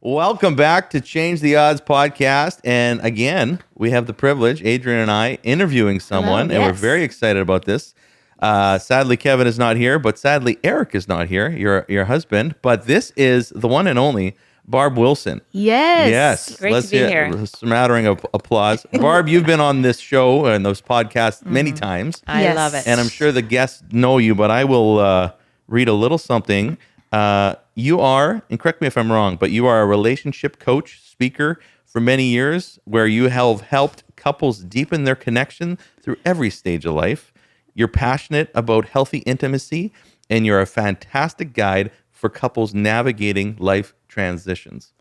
Welcome back to Change the Odds podcast. And again, we have the privilege, Adrienne and I, interviewing someone, and we're very excited about this. Sadly, Kevin is not here, but sadly, Eric is not here, your husband. But this is the one and only Barb Wilson. Yes. Great to be here. A smattering of applause. Barb, you've been on this show and those podcasts many times. I love it. And I'm sure the guests know you, but I will read a little something. You are, and correct me if I'm wrong, but you are a relationship coach, speaker for many years, where you have helped couples deepen their connection through every stage of life. You're passionate about healthy intimacy, and you're a fantastic guide for couples navigating life transitions.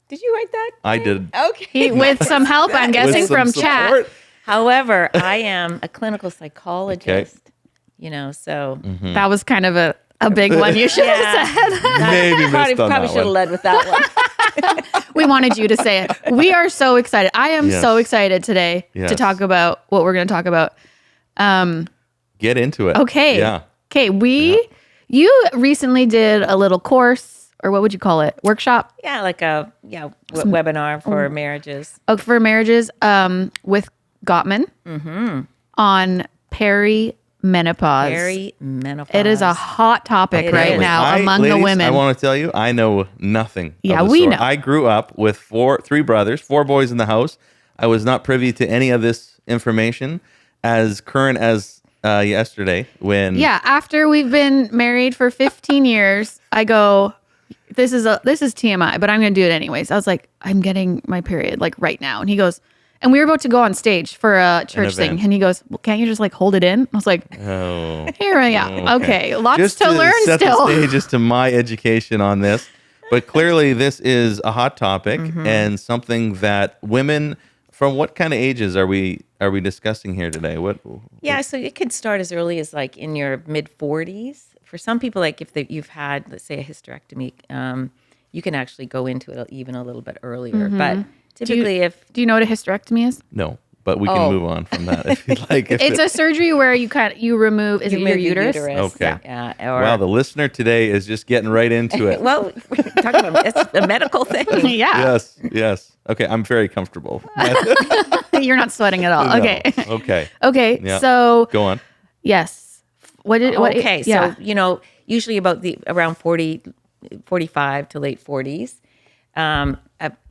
Did you write that? I did. Okay. With some help, I'm guessing, With some from support. chat. However, I am a clinical psychologist, so That was kind of a big one you should have said. Maybe missed on probably that should have one. led with that one. We wanted you to say it. We are so excited. I am Yes. so excited today Yes. to talk about what we're going to talk about. Get into it. Okay. Yeah. Okay. You recently did a little course, or what would you call it? Workshop? Yeah, like a webinar for marriages. Oh, for marriages with Gottman on perimenopause. Perimenopause. It is a hot topic right Apparently. now among the Ladies, women. I want to tell you, I know nothing. Yeah, of the we sort. know. I grew up with three brothers, 4 boys in the house. I was not privy to any of this information as current as yesterday when Yeah, after we've been married for 15 years, I go, this is TMI, but I'm going to do it anyways. I was like, I'm getting my period like right now. And he goes, and we were about to go on stage for a church thing. event. And he goes, well, can't you just like hold it in? I was like, Oh, here I am. Okay. Lots just to learn set still. the stage as to my education on this. But clearly this is a hot topic and something that women from what kind of ages are we discussing here today? Yeah, so it could start as early as like in your mid 40s. For some people, like if you've had, let's say, a hysterectomy, you can actually go into it even a little bit earlier. But typically, Do you know what a hysterectomy is? No, but we can move on from that if you'd like. It's a surgery where you remove, is it your move uterus? Okay. Yeah. Wow, the listener today is just getting right into it. Well, we're talking about it's a medical thing. Yeah. Yes. Okay, I'm very comfortable. You're not sweating at all. No. Okay. Okay. Okay. Yeah. So, Go on. yes. What? Okay, Yeah. so usually about around 40, 45 to late 40s,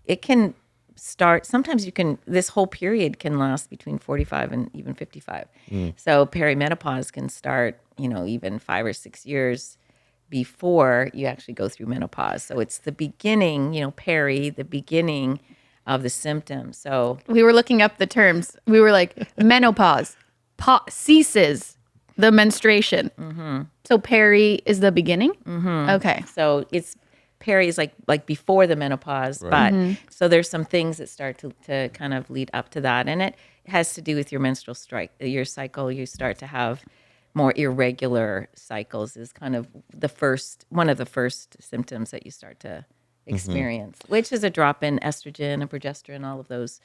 it can start. Sometimes this whole period can last between 45 and even 55. So perimenopause can start, even 5 or 6 years before you actually go through menopause. So it's the beginning, the beginning of the symptoms. So We were looking up the terms. We were like, menopause ceases the menstruation. So peri is the beginning? Okay. So it's peri is like before the menopause, but so there's some things that start to kind of lead up to that, and it has to do with your menstrual cycle. You start to have more irregular cycles is kind of one of the first symptoms that you start to experience, which is a drop in estrogen and progesterone, all of those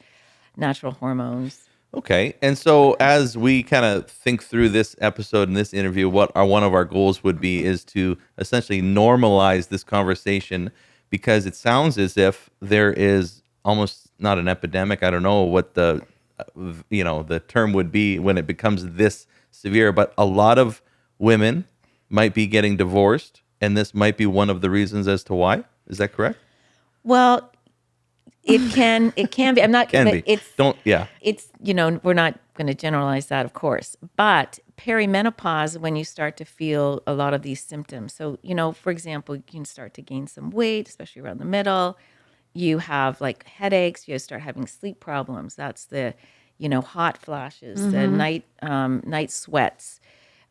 natural hormones. Okay. And so as we kind of think through this episode and this interview, what one of our goals would be is to essentially normalize this conversation, because it sounds as if there is almost not an epidemic. I don't know what the term would be when it becomes this severe, but a lot of women might be getting divorced, and this might be one of the reasons as to why. Is that correct? Well, it can be. I'm not Can be. It's we're not going to generalize that, of course. But perimenopause, when you start to feel a lot of these symptoms. So, for example, you can start to gain some weight, especially around the middle. You have like headaches. You start having sleep problems. That's the, hot flashes, the night sweats.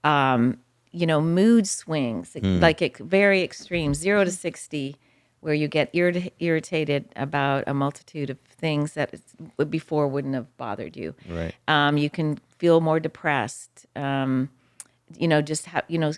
Mood swings, like very extreme, 0 to 60. Where you get irritated about a multitude of things that before wouldn't have bothered you. Right. You can feel more depressed.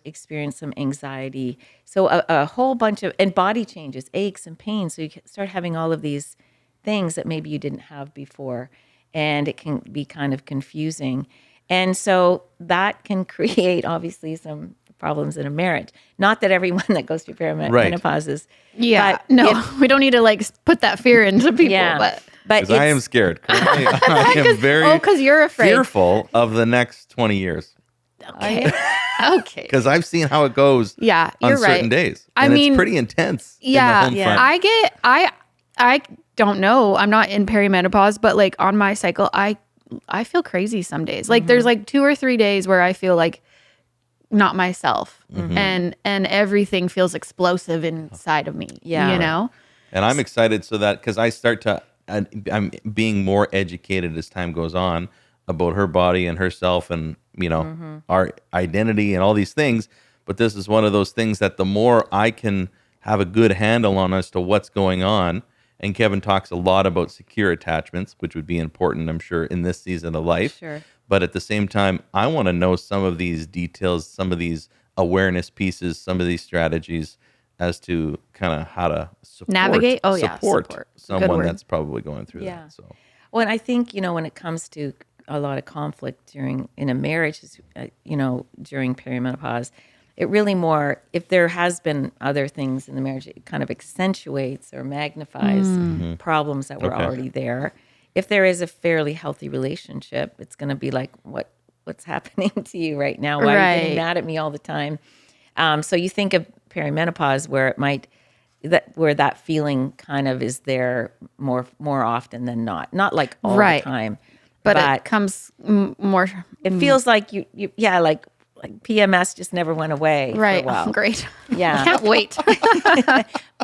Experience some anxiety. So a whole bunch of, and body changes, aches and pains. So you start having all of these things that maybe you didn't have before, and it can be kind of confusing. And so that can create obviously some problems in a marriage. Not that everyone that goes through perimenopause is. Yeah. but No, we don't need to like put that fear into people. Yeah. But But Because I am it's- scared. Currently, I am very because you're afraid. fearful of the next 20 years. Okay. Okay. Because I've seen how it goes Yeah, on you're certain right. days. I And mean, it's pretty intense Yeah, in the home front. I don't know. I'm not in perimenopause, but like on my cycle, I feel crazy some days. Like there's like 2 or 3 days where I feel like not myself, and everything feels explosive inside of me. Yeah. You know. And I'm excited so that because I start to, I'm being more educated as time goes on about her body and herself and, our identity and all these things. But this is one of those things that the more I can have a good handle on as to what's going on, and Kevin talks a lot about secure attachments, which would be important, I'm sure, in this season of life. Sure. But at the same time, I want to know some of these details, some of these awareness pieces, some of these strategies as to kind of how to Navigate? Oh, yeah, support support. Good someone word. that's probably going through Yeah. that. So Well, and I think, when it comes to a lot of conflict in a marriage, during perimenopause, it really more, if there has been other things in the marriage, it kind of accentuates or magnifies problems that were Okay. already there. If there is a fairly healthy relationship, it's going to be like, what's happening to you right now? Why are you getting Right. mad at me all the time? So you think of perimenopause where where that feeling kind of is there more often than not like all Right. the time, But it comes more it feels like you like PMS just never went away right. for a while. Oh, great. Yeah. Can't wait.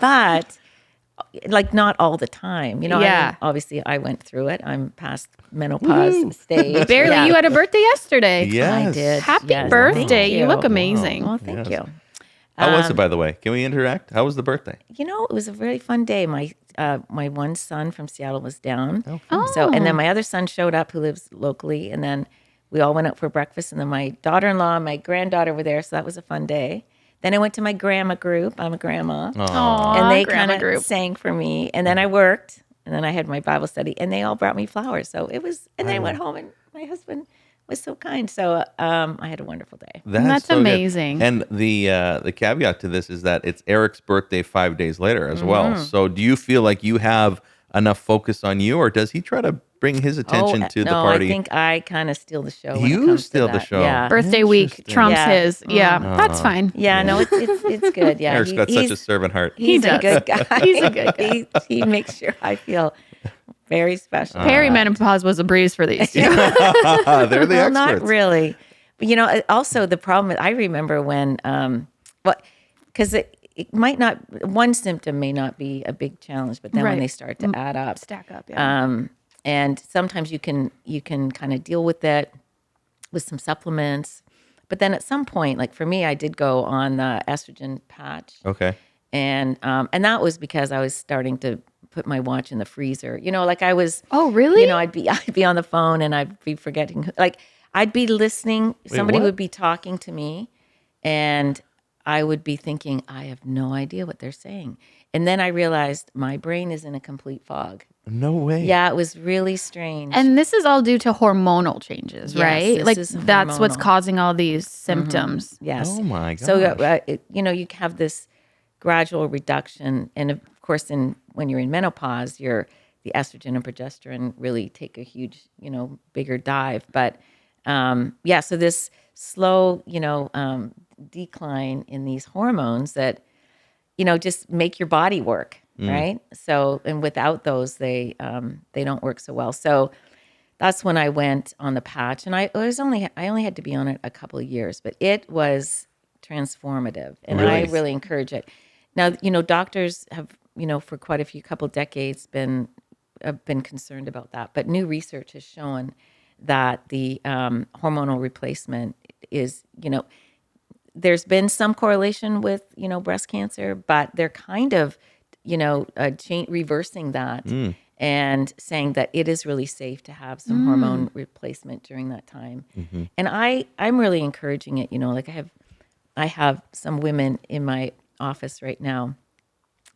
But like not all the time, I mean, Yeah. obviously I went through it. I'm past menopause stage. Barely. Yeah. You had a birthday yesterday. yes. I did. Happy Yes, birthday. thank You look amazing. Well, thank Yes. you. How was it, by the way? Can we interact? How was the birthday? It was a really fun day. My one son from Seattle was down. Oh. So, and then my other son showed up who lives locally. And then we all went out for breakfast. And then my daughter-in-law and my granddaughter were there. So that was a fun day. Then I went to my grandma group. I'm a grandma. Aw, And they grandma kind group. of sang for me. And then I worked. And then I had my Bible study. And they all brought me flowers. So it was, and then I went home and my husband was so kind. So I had a wonderful day. That's so good. amazing. And the caveat to this is that it's Eric's birthday 5 days later as well. Mm-hmm. So do you feel like you have enough focus on you, or does he try to bring his attention to the party? I think I kind of steal the show. When You it comes steal to the that. show. Yeah. Birthday week Interesting. trumps Yeah. his. Yeah, that's fine. Yeah, no, it's good. Yeah, Eric's got such a servant heart. He's He a does. good guy. He's a good guy. He makes sure I feel very special. Perimenopause was a breeze for these two. They're the Well, experts. not really. But also the problem is I remember when because it might not, one symptom may not be a big challenge, but then when Right. they start to add up, Stack up. Yeah. and sometimes you can kind of deal with it with some supplements, but then at some point, like for me, I did go on the estrogen patch. Okay. And that was because I was starting to put my watch in the freezer. Like I was. Oh, really? I'd be on the phone and I'd be forgetting. Like I'd be listening. Somebody what? would be talking to me, and I would be thinking, I have no idea what they're saying. And then I realized my brain is in a complete fog. No way. Yeah, it was really strange. And this is all due to hormonal changes, Yes, right? this Like is that's what's hormonal. causing all these symptoms. Yes. Oh my gosh. So you have this gradual reduction, and of course, when you're in menopause, the estrogen and progesterone really take a huge, bigger dive. But so this slow, decline in these hormones that, just make your body work, right? So, and without those, they don't work so well. So that's when I went on the patch, and I only had to be on it a couple of years, but it was transformative, and I Really? really encourage it. Now, doctors have, for quite a couple decades have been concerned about that, but new research has shown that the hormonal replacement is, there's been some correlation with, breast cancer, but they're kind of, reversing that and saying that it is really safe to have some hormone replacement during that time. And I'm really encouraging it, like I have some women in my office right now,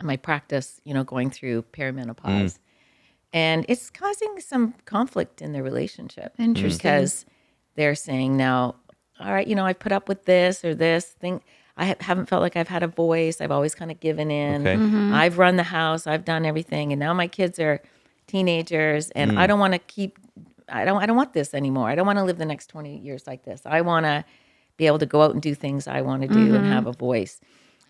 in my practice, going through perimenopause. And it's causing some conflict in their relationship. Interesting. Because they're saying now, all right, I put up with this or this thing. I haven't felt like I've had a voice. I've always kind of given in. Okay. I've run the house. I've done everything. And now my kids are teenagers and I don't want to I don't want this anymore. I don't want to live the next 20 years like this. I want to be able to go out and do things I want to do and have a voice.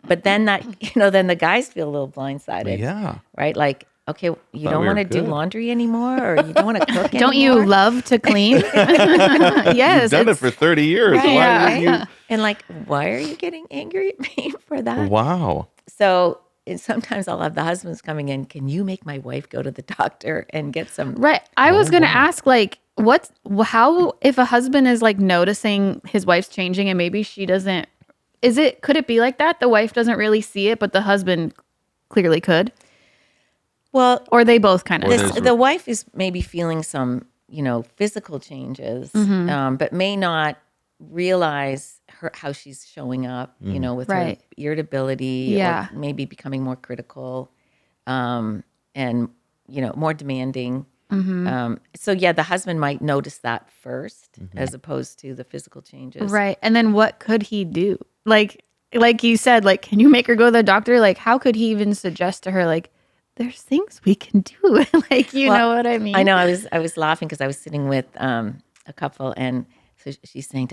But then then the guys feel a little blindsided. Yeah. Right? Like, okay, you Thought don't we want were to do good. laundry anymore, or you don't want to cook Don't you anymore? love to clean? Yes. You've done it for 30 years. Right, Why yeah. would you? And like, why are you getting angry at me for that? Wow. So sometimes I'll have the husbands coming in. Can you make my wife go to the doctor and get some? Right. I was going to wow. ask, like, how, if a husband is like noticing his wife's changing and maybe she doesn't, could it be like that? The wife doesn't really see it, but the husband clearly could? Well, Or they both kind Or of. there's- the wife is maybe feeling some, physical changes, but may not realize how she's showing up, with Right. her irritability, Yeah. or maybe becoming more critical, and more demanding. So yeah, the husband might notice that first, as opposed to the physical changes. Right. And then what could he do? Like you said, like, can you make her go to the doctor? Like, how could he even suggest to her, like, there's things we can do? Like, you know what I mean? I know. I was laughing because I was sitting with a couple, and so she's saying,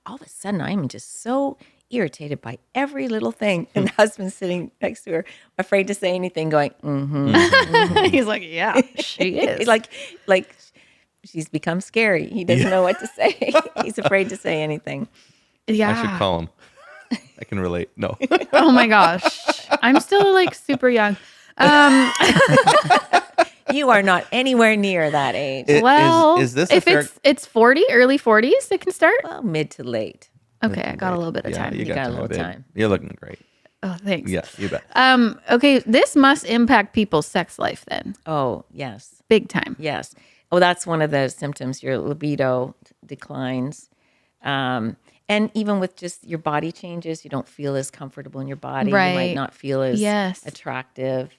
all of a sudden, I'm just so irritated by every little thing. And the husband's sitting next to her, afraid to say anything, going, He's like, yeah, she is. like she's become scary. He doesn't know what to say. He's afraid to say anything. yeah. I should call him. I can relate. No. Oh my gosh. I'm still like super young. You are not anywhere near that age. Well, is this a if fair- it's 40, early 40s, it can start. Well, mid to late. Okay, I got a little bit of Yeah, time. you got a time, little babe. time. You're looking great. Oh, thanks. Yeah, you bet. Okay, this must impact people's sex life then, Oh, yes. big time. Yes. Oh, that's one of the symptoms. Your libido declines. And even with just your body changes, you don't feel as comfortable in your body. You Right. might not feel as Yes. attractive.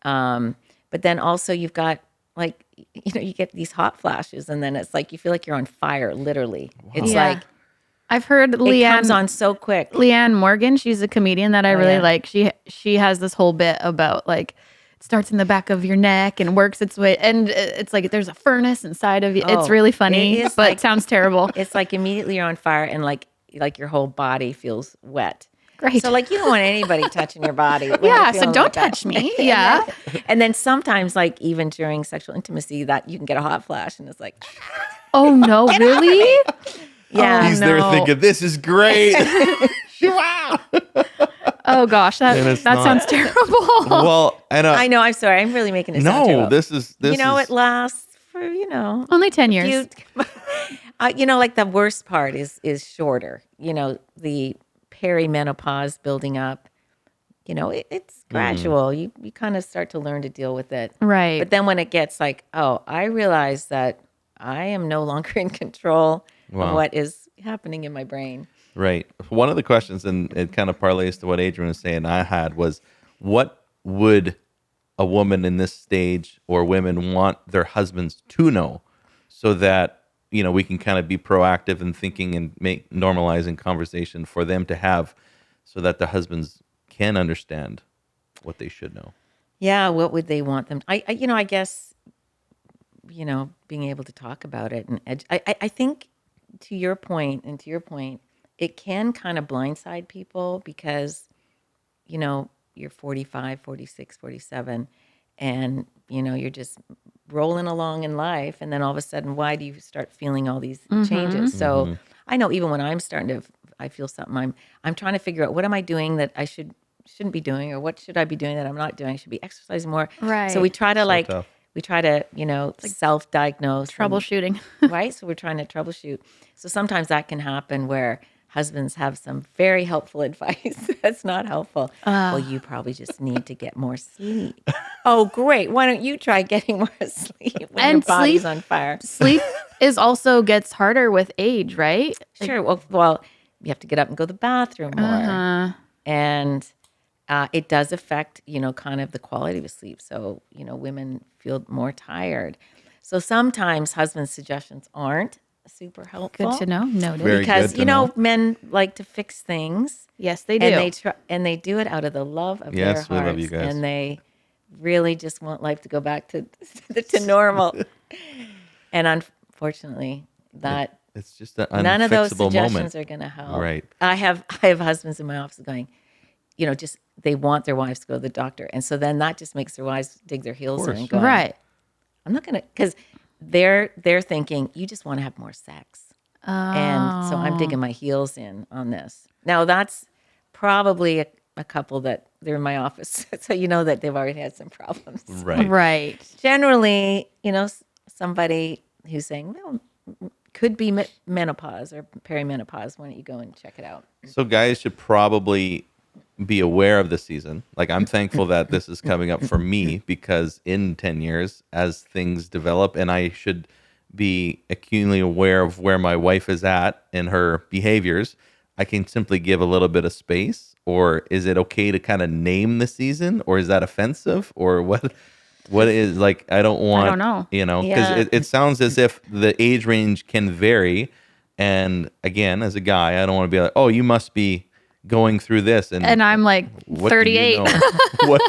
But then also you've got like, you get these hot flashes and then it's like you feel like you're on fire, literally. It's Yeah. like I've heard it comes Leanne on so quick. Leanne Morgan, she's a comedian that I really yeah. like. She has this whole bit about like it starts in the back of your neck and works its way, and it's like there's a furnace inside of you. It's Oh, really funny, it is but like- it sounds terrible. It's like immediately you're on fire and like your whole body feels wet. Great. So like you don't want anybody touching your body. when Yeah, you're so feeling don't like that. touch me. Yeah. And then sometimes like even during sexual intimacy that you can get a hot flash and it's like, Oh no, really? yeah. He's there no. thinking, this is great. Wow. Oh gosh, that And it's sounds not. terrible. Well, and I know. I'm sorry. I'm really making it sound no, terrible. this is it lasts for, Only 10 years. like the worst part is shorter, the perimenopause building up, it's gradual. You kind of start to learn to deal with it. Right. But then when it gets like, oh, I realize that I am no longer in control Wow. of what is happening in my brain. Right. One of the questions, and it kind of parlays to what Adrienne was saying, I had was, what would a woman in this stage or women want their husbands to know so that, we can kind of be proactive in thinking and make normalizing conversation for them to have so that the husbands can understand what they should know. Yeah, what would they want them? I guess, being able to talk about it and I think to your point, it can kind of blindside people because, you're 45, 46, 47, and, you're just rolling along in life. And then all of a sudden, why do you start feeling all these changes? So I know even when I'm starting to, I feel something, I'm trying to figure out what am I doing that I shouldn't be doing, or what should I be doing that I'm not doing? I should be exercising more. Right. So we try to tough. self-diagnose. Troubleshooting. Right? So we're trying to troubleshoot. So sometimes that can happen where husbands have some very helpful advice that's not helpful. Well, you probably just need to get more sleep. Oh, great. Why don't you try getting more sleep when your And body's sleep- on fire? Sleep is also gets harder with age, right? Sure. Well, you have to get up and go to the bathroom more. Uh-huh. And it does affect, kind of the quality of sleep. So, women feel more tired. So sometimes husbands' suggestions aren't super helpful. Good to know. Noted. Very Because good to know. men like to fix things. Yes, they do. And they try, and they do it out of the love of their Yes, we hearts. love you guys. And they really just want life to go back to normal. And unfortunately, that It's just an none of those unfixable suggestions moment. are going to help. Right. I have husbands in my office going, just they want their wives to go to the doctor, and so then that just makes their wives dig their heels in course. and go, Right. I'm not going to, because they're thinking you just want to have more sex. And so I'm digging my heels in on this. Now that's probably a couple that they're in my office, so you know that they've already had some problems. Right. Right. Generally, somebody who's saying, well, could be menopause or perimenopause. Why don't you go and check it out? So guys should probably be aware of the season. Like, I'm thankful that this is coming up for me, because in 10 years, as things develop, and I should be acutely aware of where my wife is at in her behaviors, I can simply give a little bit of space. Or is it okay to kind of name the season, or is that offensive, or what? What is, like, I don't want, know. because Yeah. it sounds as if the age range can vary. And again, as a guy, I don't want to be like, oh, you must be going through this. And I'm like what do you 38. know? What,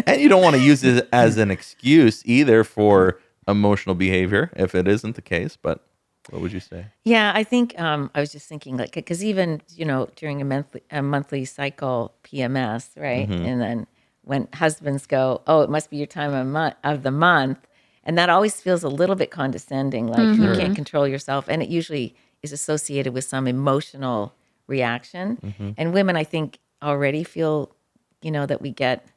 and you don't want to use it as an excuse either for emotional behavior if it isn't the case. But what would you say? Yeah, I think I was just thinking, like, because even during a monthly cycle PMS, right, and then when husbands go, oh, it must be your time of the month, and that always feels a little bit condescending, like you can't control yourself, and it usually is associated with some emotional reaction. And women, I think, already feel, that we get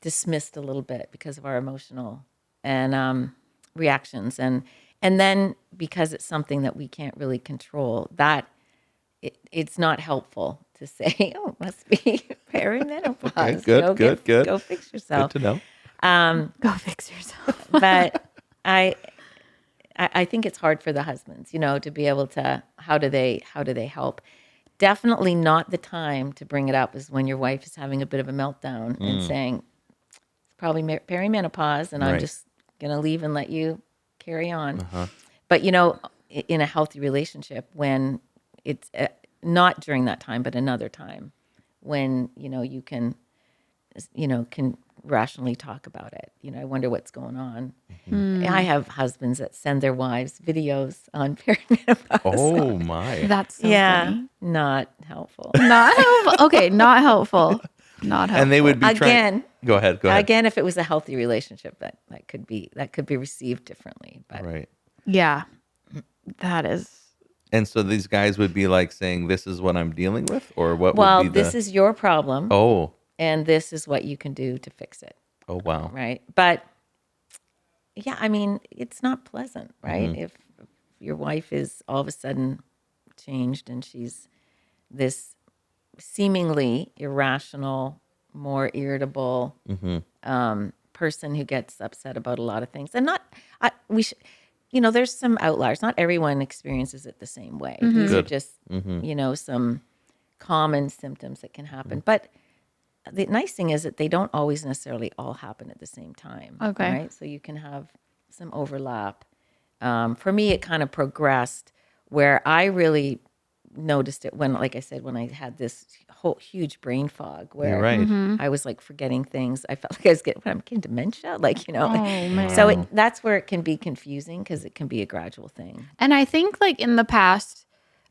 dismissed a little bit because of our emotional and reactions, and then because it's something that we can't really control, that it's not helpful to say, oh, it must be perimenopause. Okay, good. Go fix yourself. Good to know. Go fix yourself. But I think it's hard for the husbands, to be able to, how do they help? Definitely not the time to bring it up is when your wife is having a bit of a meltdown and saying, it's probably perimenopause, and I'm Right. just going to leave and let you carry on. But, in a healthy relationship, when it's not during that time, but another time when, you can rationally talk about it. I wonder what's going on. I have husbands that send their wives videos on perimenopause. Oh my. That's so funny. Not helpful. Not helpful. Okay, not helpful. Not helpful. And they would be trying. Again, Go ahead. Again, if it was a healthy relationship, that could be received differently. But Right. Yeah. That is. And so these guys would be like saying, "This is what I'm dealing with," or what? well, would be this is your problem, Oh. and this is what you can do to fix it. Oh wow. Right. But yeah, I mean, it's not pleasant, right? If your wife is all of a sudden changed and she's this seemingly irrational, more irritable person who gets upset about a lot of things, and there's some outliers. Not everyone experiences it the same way. These are Good. just, some common symptoms that can happen. But the nice thing is that they don't always necessarily all happen at the same time. Okay. Right? So you can have some overlap. For me, it kind of progressed where I really noticed it when, like I said, when I had this whole huge brain fog where You're right. I was like forgetting things. I felt like I was getting dementia, Oh, man. So that's where it can be confusing because it can be a gradual thing. And I think like in the past,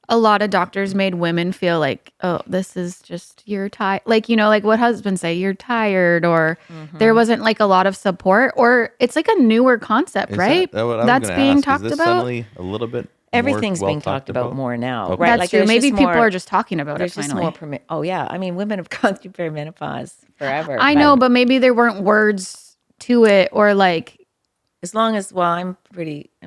a lot of doctors made women feel like, oh, this is just, you're tired. Like, like what husbands say, you're tired, or there wasn't like a lot of support, or it's like a newer concept, Is right? that what I was That's gonna being ask? talked Is this about. suddenly a little bit Everything's more being talked about more now, Okay. right? That's Like, true. there's Maybe just people more- are just talking about it There's just finally. more oh yeah, I mean, women have gone through perimenopause forever. I know, but maybe there weren't words to it, or like, as long as I'm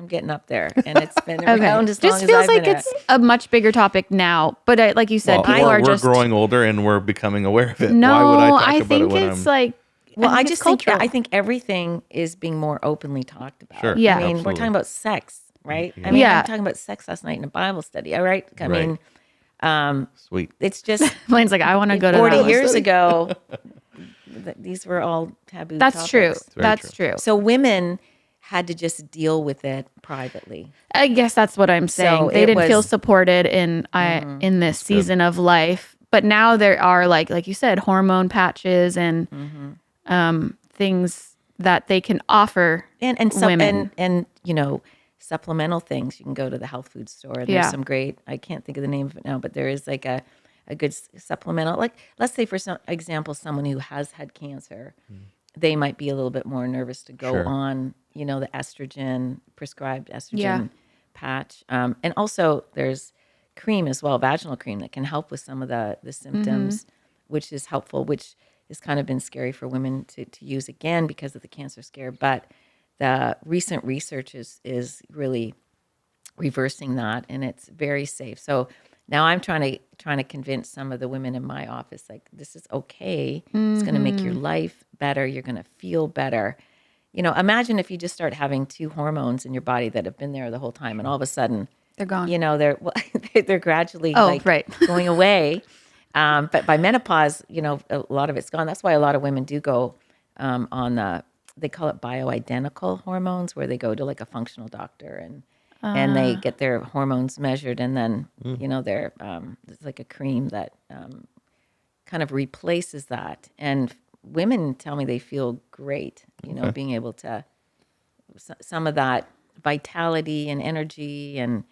getting up there, and it's been around as long just as feels I've like been it's a much bigger topic now. But like you said, Well, people are we're just growing older and we're becoming aware of it. No, Why would I talk I about think it when it's I'm like. Well, I think just it's think cultural. I think everything is being more openly talked about. Sure. Yeah. I mean, Absolutely. we're talking about sex, right? I Yeah. mean, Yeah. I'm talking about sex last night in a Bible study. All right. I Right. mean, Sweet. it's just Blaine's like, I want to go to 40 that. years ago. These were all taboo. That's true. topics. very That's true. So women, had to just deal with it privately. I guess that's what I'm saying. So They it didn't feel was- supported in this season of life. But now there are like you said, hormone patches and things that they can offer and women. and supplemental things. You can go to the health food store. There's Yeah. some great, I can't think of the name of it now, but there is like a good supplemental. Like, let's say for example, someone who has had cancer, they might be a little bit more nervous to go Sure. on, the prescribed estrogen Yeah. patch. And also there's cream as well, vaginal cream, that can help with some of the symptoms, which is helpful, which has kind of been scary for women to use again because of the cancer scare. But the recent research is really reversing that, and it's very safe. So now I'm trying to convince some of the women in my office, like, this is okay. It's going to make your life better. You're going to feel better. Imagine if you just start having 2 hormones in your body that have been there the whole time, and all of a sudden, They're gone. they're gradually right. going away. But by menopause, a lot of it's gone. That's why a lot of women do go on they call it bioidentical hormones, where they go to like a functional doctor and they get their hormones measured, and then they're it's like a cream that kind of replaces that. And women tell me they feel great, being able to some of that vitality and energy, and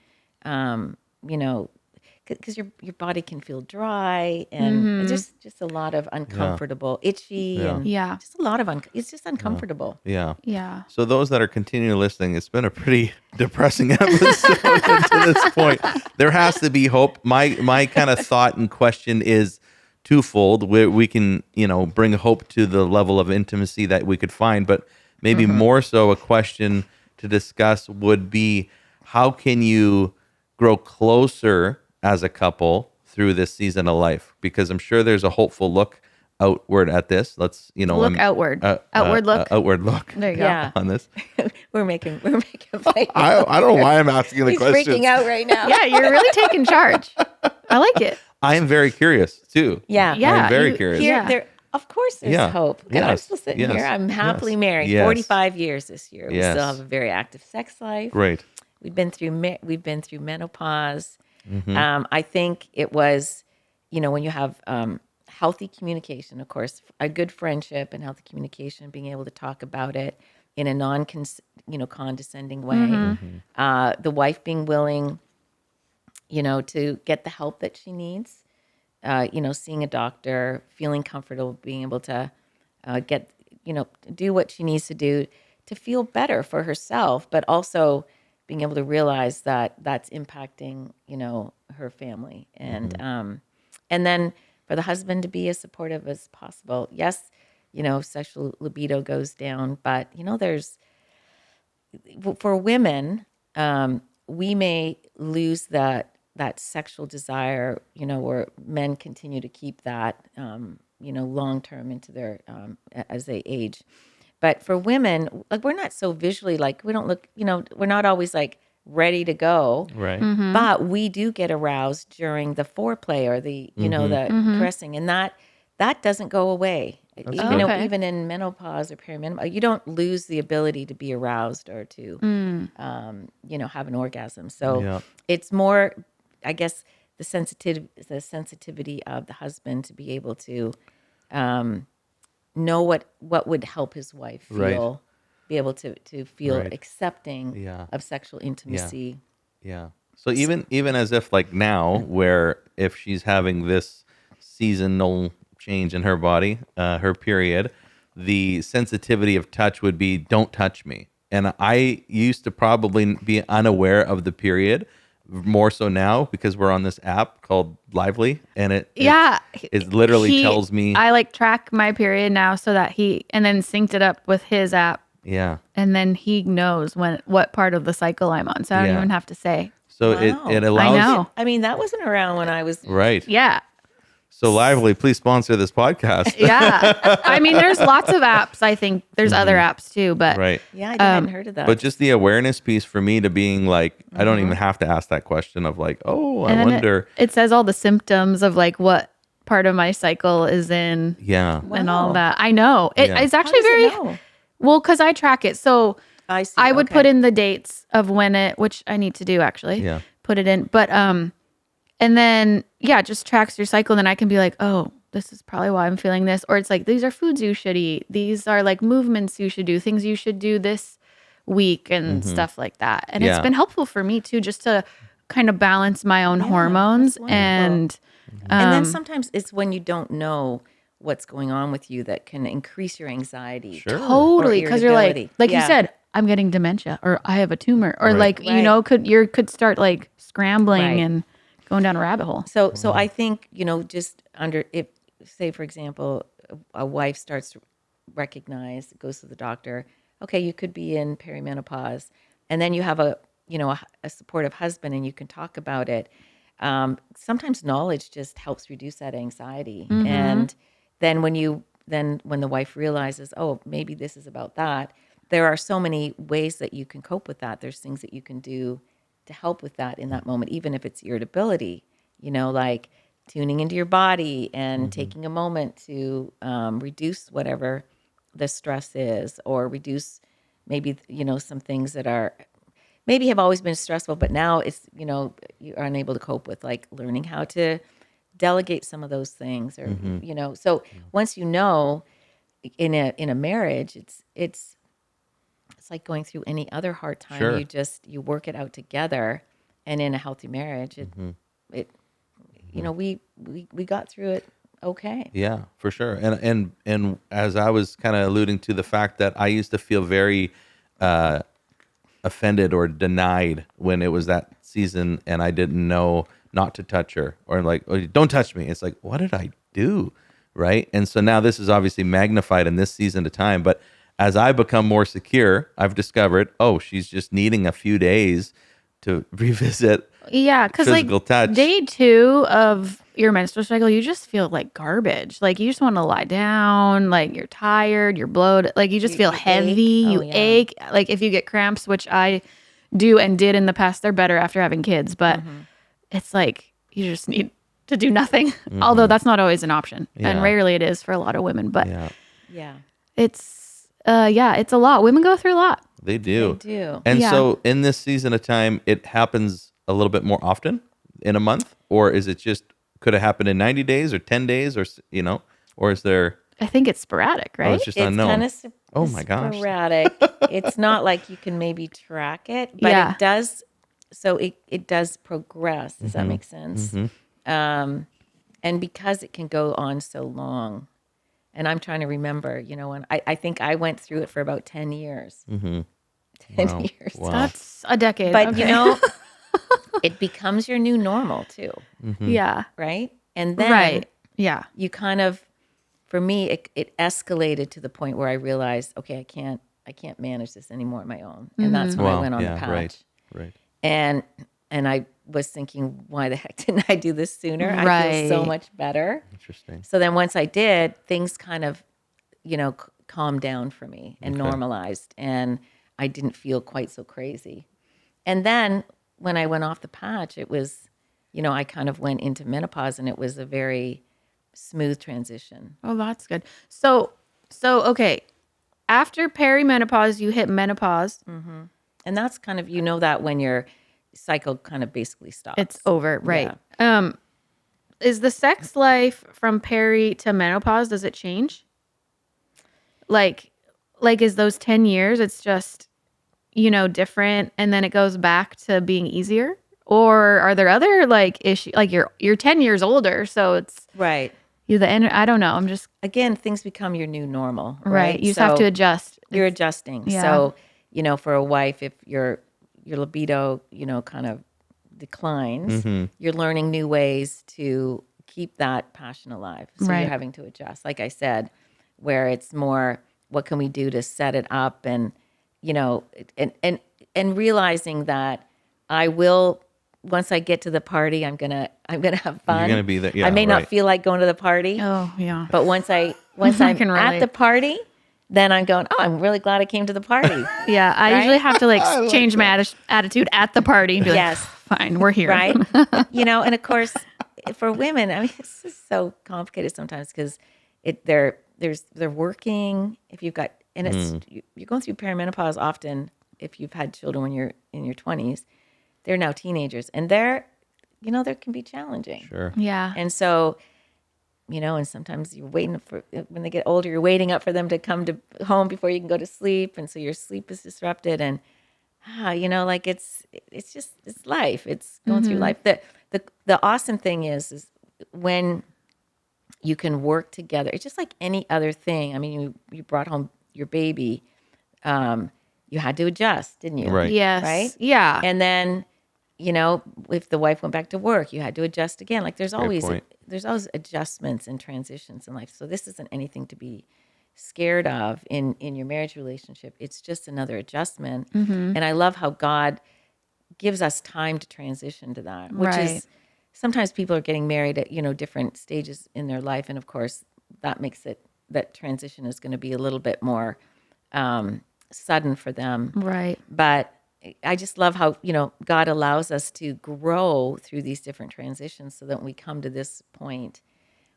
because your body can feel dry, and just a lot of uncomfortable, itchy, and Yeah. just a lot of it's just uncomfortable. Yeah. Yeah. So those that are continuing listening, it's been a pretty depressing episode to this point. There has to be hope. My kind of thought and question is twofold. We can, bring hope to the level of intimacy that we could find, but maybe more so a question to discuss would be, how can you grow closer as a couple through this season of life? Because I'm sure there's a hopeful look outward at this. Let's, Look outward. Outward look. Outward look. There you go. Yeah. On this. we're making I don't know why I'm asking the He's question. freaking out right now. Yeah, you're really taking charge. I like it. I am very curious too. Yeah. Yeah. I'm very you- curious. Here, Yeah. there, of course, there's Yeah. hope. And I'm Yes. still sitting Yes. here. I'm happily Yes. married. Yes. 45 years this year. We Yes. still have a very active sex life. Great. We've been through menopause. Mm-hmm. I think it was, when you have healthy communication, of course, a good friendship and healthy communication, being able to talk about it in a condescending way. The wife being willing, to get the help that she needs. Seeing a doctor, feeling comfortable, being able to do what she needs to do to feel better for herself, but also being able to realize that that's impacting, her family. And then for the husband to be as supportive as possible. Yes, sexual libido goes down, but, for women, we may lose that sexual desire, where men continue to keep that, long term into their as they age. But for women, like, we're not so visually, like, we don't look, we're not always like ready to go. Right. But we do get aroused during the foreplay or the, the caressing, and that doesn't go away. Even Okay. even in menopause or perimenopause, you don't lose the ability to be aroused or to, have an orgasm. So Yeah. it's more, I guess, the sensitivity of the husband to be able to know what would help his wife feel, Right. be able to feel Right. accepting Yeah. of sexual intimacy. Yeah. So even as if like now, where if she's having this seasonal change in her body, her period, the sensitivity of touch would be, don't touch me. And I used to probably be unaware of the period, more so now because we're on this app called Lively, and it literally tells me. I like track my period now so that and then synced it up with his app, Yeah. and then he knows what part of the cycle I'm on. So I don't Yeah. even have to say. So Wow. it allows. I know. I mean, that wasn't around when I was. Right. Yeah. So Lively, please sponsor this podcast. Yeah. I mean, there's lots of apps. I think there's other apps too, but Right. Yeah, I hadn't heard of that. But just the awareness piece for me to being like, I don't even have to ask that question of like, oh, I and then wonder. it says all the symptoms of like what part of my cycle is in Yeah. and all Wow. that. I know. Yeah. It's How actually does it very know? well because I track it. So I see. I would Okay. put in the dates of when which I need to do actually. Yeah. Put it in. But and then it just tracks your cycle. Then I can be like, oh, this is probably why I'm feeling this. Or it's like, these are foods you should eat. These are like movements you should do, things you should do this week and stuff like that. And it's Yeah. been helpful for me too, just to kind of balance my own hormones. that's wonderful. And And then sometimes it's when you don't know what's going on with you that can increase your anxiety. Sure. totally, because you're irritability. like you Yeah. said, I'm getting dementia or I have a tumor or Right. like, Right. could start like scrambling Right. and going down a rabbit hole. So I think, just if, say, for example, a wife starts to recognize, goes to the doctor, okay, you could be in perimenopause, and then you have a supportive husband and you can talk about it. Sometimes knowledge just helps reduce that anxiety. And then when the wife realizes, oh, maybe this is about that, there are so many ways that you can cope with that. There's things that you can do to help with that in that moment, even if it's irritability, like tuning into your body and taking a moment to reduce whatever the stress is, or reduce maybe, some things that are maybe have always been stressful, but now it's, you're unable to cope with, like learning how to delegate some of those things, or, so once in a marriage, it's like going through any other hard time. Sure. You work it out together, and in a healthy marriage, we got through it okay. Yeah, for sure. And as I was kind of alluding to the fact that I used to feel very offended or denied when it was that season and I didn't know not to touch her, or like, oh, don't touch me. It's like, what did I do? Right. And so now this is obviously magnified in this season of time. But as I become more secure, I've discovered, oh, she's just needing a few days to revisit Yeah, because like physical touch. day 2 of your menstrual cycle, you just feel like garbage. Like you just want to lie down. Like you're tired, you're bloated. Like you just feel you heavy. ache. You Oh, yeah. ache. Like if you get cramps, which I do and did in the past, they're better after having kids. But it's like you just need to do nothing. Although that's not always an option, Yeah. and rarely it is for a lot of women. But Yeah, Yeah, it's it's a lot. Women go through a lot. they do. they do. And Yeah. so in this season of time, it happens a little bit more often in a month, or is it just, could it happen in 90 days or 10 days, or, or is there, I think it's sporadic, right? oh, it's just It's unknown. kind of Oh my gosh. sporadic. It's not like you can maybe track it, but Yeah. it does. So it does progress. Does that make sense? And because it can go on so long, and I'm trying to remember, when I think I went through it for about 10 years. 10 Wow. years. Wow. That's a decade. But okay. it becomes your new normal too, Yeah. right? And then Right. Yeah. you kind of, for me, it escalated to the point where I realized, okay, I can't manage this anymore on my own. And that's when I Wow. went on Yeah, the patch. right. And I was thinking, why the heck didn't I do this sooner? I feel so Right. much better. Interesting. So then once I did, things kind of, calmed down for me and normalized, and I didn't feel quite so crazy. And then when I went off the patch, it was, I kind of went into menopause, and it was a very smooth transition. Oh, that's good. So okay. After perimenopause, you hit menopause. And that's kind of, that when your cycle kind of basically stops. It's over, right? Is the sex life from peri to menopause, does it change? Like is those 10 years, it's just, different, and then it goes back to being easier? Or are there other issues? Like you're 10 years older, so it's Right. I don't know. I'm just Again, things become your new normal, right. right? You just have to adjust. You're adjusting. Yeah. So, for a wife, if your libido, kind of declines, you're learning new ways to keep that passion alive. So Right. you're having to adjust. Like I said, where it's more, what can we do to set it up, and and realizing that I will, once I get to the party, I'm gonna have fun. You're gonna be there. Yeah, I may right. not feel like going to the party. Oh yeah. But once I'm can at relate. the party, then I'm going, oh, I'm really glad I came to the party. Yeah, I Right? usually have to change my attitude at the party and be like, Yes. fine, we're here. Right? And of course, for women, I mean, it's just so complicated sometimes because they're working. If you've got, and it's, you're going through perimenopause often if you've had children when you're in your 20s, they're now teenagers, and there can be challenging. Sure. Yeah. And so, and sometimes you're waiting for, when they get older, you're waiting up for them to come to home before you can go to sleep. And so your sleep is disrupted, and, like it's life. It's going through life. The awesome thing is when you can work together. It's just like any other thing. I mean, you brought home your baby. You had to adjust, didn't you? Right. Yes. Right? Yeah. And then, if the wife went back to work, you had to adjust again. Like there's always point. adjustments and transitions in life. So this isn't anything to be scared of in your marriage relationship. It's just another adjustment. And I love how God gives us time to transition to that, which Right. is sometimes people are getting married at, different stages in their life. And of course that makes that transition is going to be a little bit more sudden for them. Right. But I just love how, God allows us to grow through these different transitions so that when we come to this point,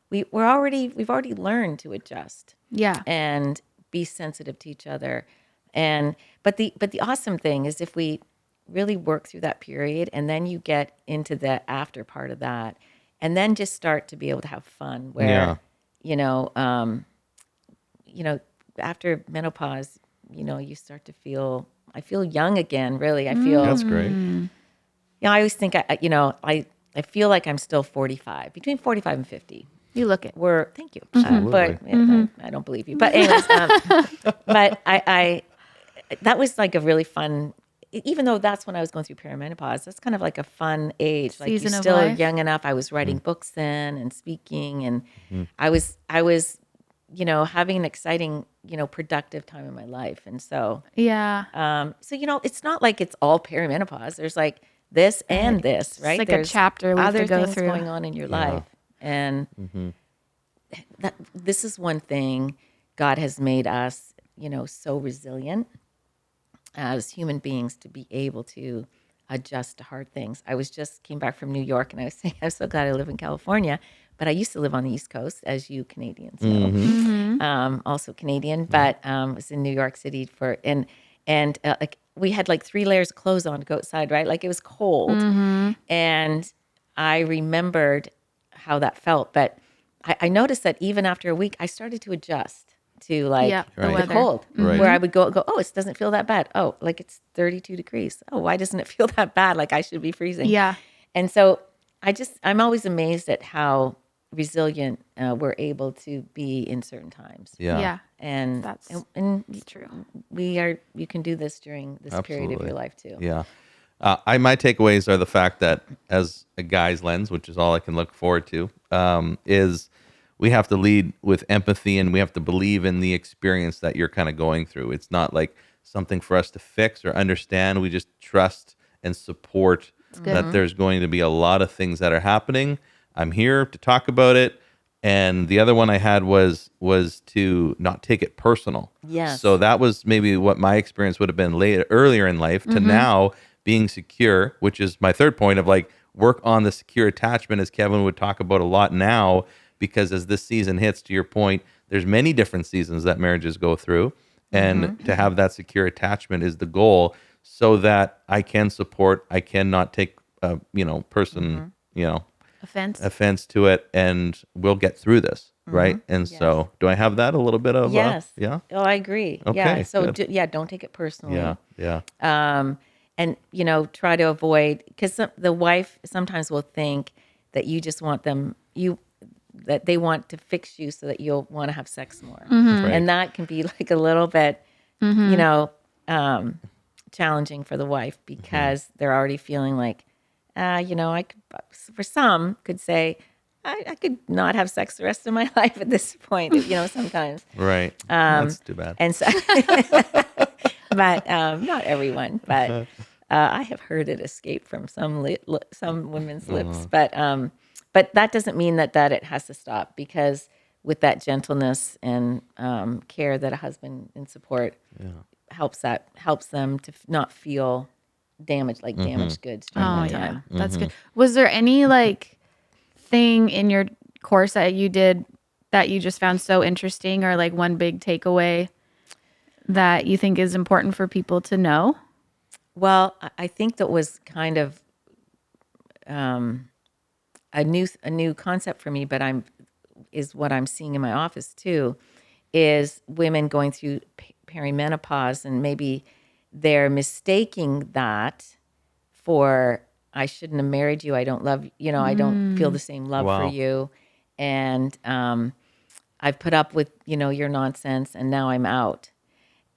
we've already learned to adjust Yeah. and be sensitive to each other. But the awesome thing is if we really work through that period and then you get into the after part of that and then just start to be able to have fun where, after menopause, you start to I feel young again, really. I feel, That's great. I always think, I feel like I'm still 45, between 45 and 50. You look it. Thank you. Absolutely. But I don't believe you. But anyways, but I that was like a really fun, even though that's when I was going through perimenopause, that's kind of like a fun age. Like Season you're of still life. young enough. I was writing books then and speaking, and I was having an exciting, productive time in my life. And so, Yeah. it's not like it's all perimenopause. There's like this and this, right? like a There's chapter we have other to go things through. going on in your life. And this is one thing God has made us, so resilient as human beings to be able to adjust to hard things. I came back from New York, and I was saying, I'm so glad I live in California, but I used to live on the East Coast, as you Canadians know. Also Canadian, but was in New York City and like we had like 3 layers of clothes on to go outside, right? Like it was cold. And I remembered how that felt, but I noticed that even after a week, I started to adjust to like Yeah, the the weather. cold, Right. where I would go, oh, it doesn't feel that bad. Oh, like it's 32 degrees. Oh, why doesn't it feel that bad? Like I should be freezing. Yeah. And so I'm always amazed at how resilient we're able to be in certain times. Yeah. Yeah. And That's and true. you can do this during this period of Absolutely. your life too. Yeah. My takeaways are the fact that as a guy's lens, which is all I can look forward to, is we have to lead with empathy and we have to believe in the experience that you're kind of going through. It's not like something for us to fix or understand. We just trust and support that there's going to be a lot of things that are happening. I'm here to talk about it. And the other one I had was to not take it personal. Yes. So that was maybe what my experience would have been earlier in life to now being secure, which is my third point of like work on the secure attachment, as Kevin would talk about a lot now, because as this season hits, to your point, there's many different seasons that marriages go through. And to have that secure attachment is the goal so that I can support, I cannot take, person, offense to it, and we'll get through this. Right. And so do I have that a little bit of, Yes. yeah. Oh, I agree. Okay, Yeah. So good. don't take it personally. Yeah. Yeah. And try to avoid, because the wife sometimes will think that you just want that they want to fix you so that you'll want to have sex more. Right. And that can be like a little bit, challenging for the wife because they're already feeling like, I could, for some could say, I could not have sex the rest of my life at this point, sometimes. Right. That's too bad. And so, but not everyone, but I have heard it escape from some women's lips, but that doesn't mean that it has to stop, because with that gentleness and care that a husband and support helps them to not feel damaged goods during Oh, that yeah. time. That's good. Was there any like thing in your course that you did that you just found so interesting, or like one big takeaway that you think is important for people to know? Well, I think that was kind of a new concept for me, but is what I'm seeing in my office too, is women going through perimenopause, and maybe they're mistaking that for I shouldn't have married you. I don't love you. I don't feel the same love for Wow. you, and I've put up with your nonsense, and now I'm out.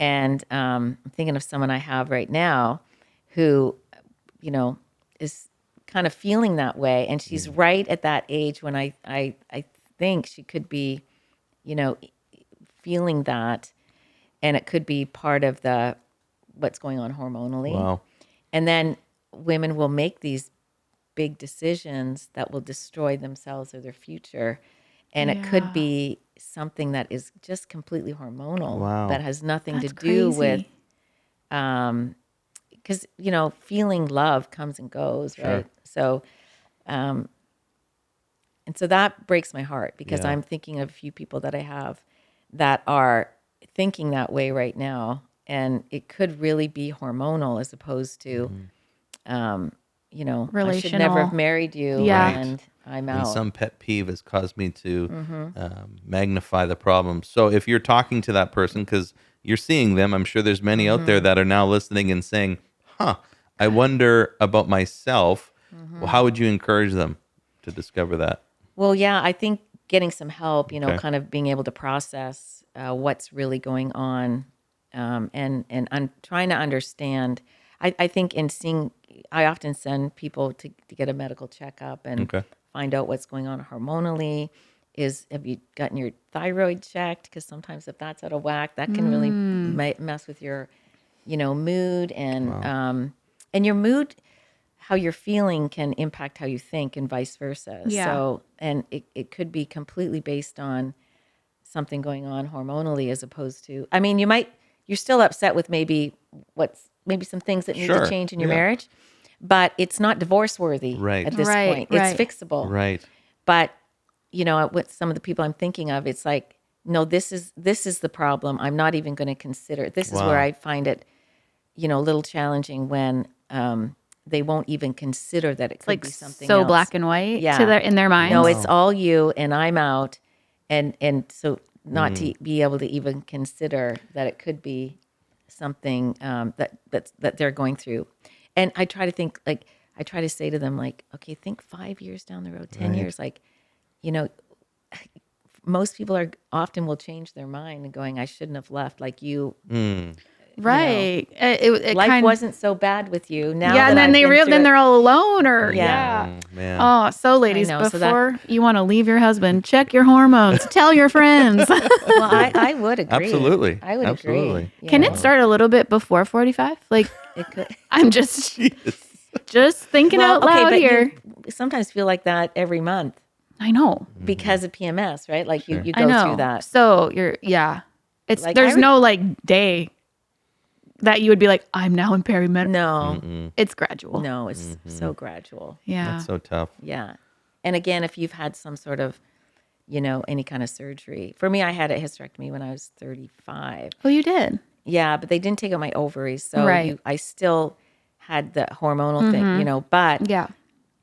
And I'm thinking of someone I have right now who, is kind of feeling that way. And she's right at that age when I think she could be, feeling that. And it could be part of what's going on hormonally. Wow. And then women will make these big decisions that will destroy themselves or their future. And it could Yeah. be something that is just completely hormonal, Wow. that has nothing That's to do crazy. with, because, feeling love comes and goes, Sure. right? So, and so that breaks my heart, because Yeah. I'm thinking of a few people that I have that are thinking that way right now. And it could really be hormonal as opposed to, I should never have Relational. married you, Yeah. Right. and I'm And out. some pet peeve has caused me to magnify the problem. So if you're talking to that person, because you're seeing them, I'm sure there's many out there that are now listening and saying, I wonder about myself. Well, how would you encourage them to discover that? Well, yeah, I think getting some help, Okay. kind of being able to process what's really going on, and trying to understand. I think I often send people to get a medical checkup and Okay. find out what's going on hormonally. Have you gotten your thyroid checked? Because sometimes if that's out of whack, that can really mess with your, mood, and your mood. How you're feeling can impact how you think, and vice versa. Yeah. So, and it could be completely based on something going on hormonally, as opposed to, I mean, you're still upset with maybe some things that need Sure. to change in your Yeah. marriage, but it's not divorce worthy Right. at this Right, point. right. It's fixable. Right. But, with some of the people I'm thinking of, it's like, no, this is the problem. I'm not even going to consider it. This is where Wow. I find it, a little challenging when, they won't even consider that it could Like be something so else. black and white Yeah. to in their minds. No, it's all you, and I'm out, and so not to be able to even consider that it could be something that they're going through. And I try to think, like, I try to say to them, like, okay, think 5 years down the road, 10 Right. years, like, most people will change their mind and going, I shouldn't have left, like you. right. It Life kind wasn't so bad with you. Now, yeah, that and then I've they been through then it- they're all alone, or Yeah. yeah. Man. Oh, so ladies, know, so that- before you want to leave your husband, check your hormones. Tell your friends. Well, I would agree. Absolutely. I would Absolutely. agree. you Can know. it start a little bit before 45? Like, It could. I'm just thinking out okay, loud but here. you sometimes feel like that every month I know. because of PMS, right? Like you I go know. through that. So it's Like, there's I would- no like day that you would be like, I'm now in perimenopause. No, It's gradual. no, it's so gradual. Yeah. That's so tough. Yeah. And again, if you've had some sort of, any kind of surgery. For me, I had a hysterectomy when I was 35. Oh, you did. Yeah, but they didn't take out my ovaries. So Right. I still had the hormonal thing, but Yeah.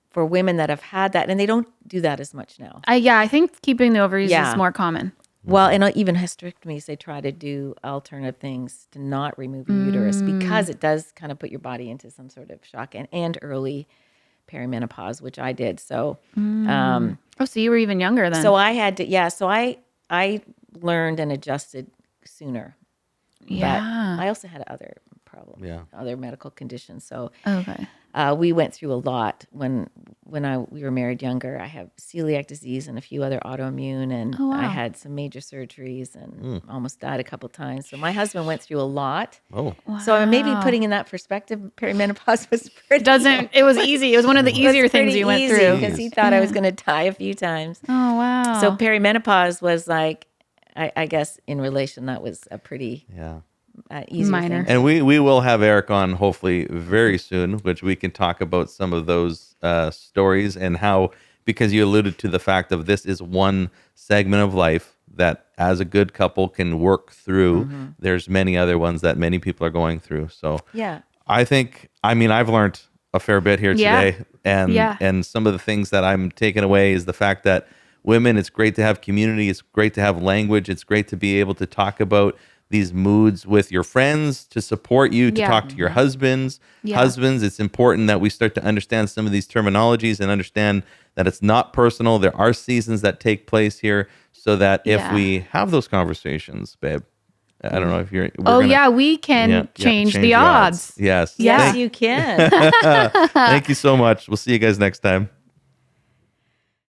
for women that have had that, and they don't do that as much now. I think keeping the ovaries Yeah. is more common. Well, and even hysterectomies, they try to do alternative things to not remove your uterus, because it does kind of put your body into some sort of shock and early perimenopause, which I did. So, Oh, so you were even younger then. so I had to, so I learned and adjusted sooner. yeah. But I also had other problems, Yeah. other medical conditions. So Okay. we went through a lot when we were married younger. I have celiac disease and a few other autoimmune, and Oh, wow. I had some major surgeries and almost died a couple times. So my husband went through a lot. Oh. So maybe putting in that perspective, perimenopause was pretty. It was easy. It was one of the easier things you went through. because he thought I was going to die a few times. Oh, wow. So perimenopause was like, I guess in relation, that was a pretty Yeah. easier Minor. thing. And we will have Eric on hopefully very soon, which we can talk about some of those stories and how, because you alluded to the fact of this is one segment of life that as a good couple can work through. There's many other ones that many people are going through. So Yeah. I mean, I've learned a fair bit here Yeah. today. And Yeah. and some of the things that I'm taking away is the fact that women, it's great to have community, it's great to have language, it's great to be able to talk about these moods with your friends, to support you, to Yeah. talk to your husbands. Yeah. Husbands, it's important that we start to understand some of these terminologies and understand that it's not personal. There are seasons that take place here, so that if Yeah. we have those conversations, babe, I don't know if you're. We can change the odds. Yes. Yeah. Yes, you can. Thank you so much. We'll see you guys next time.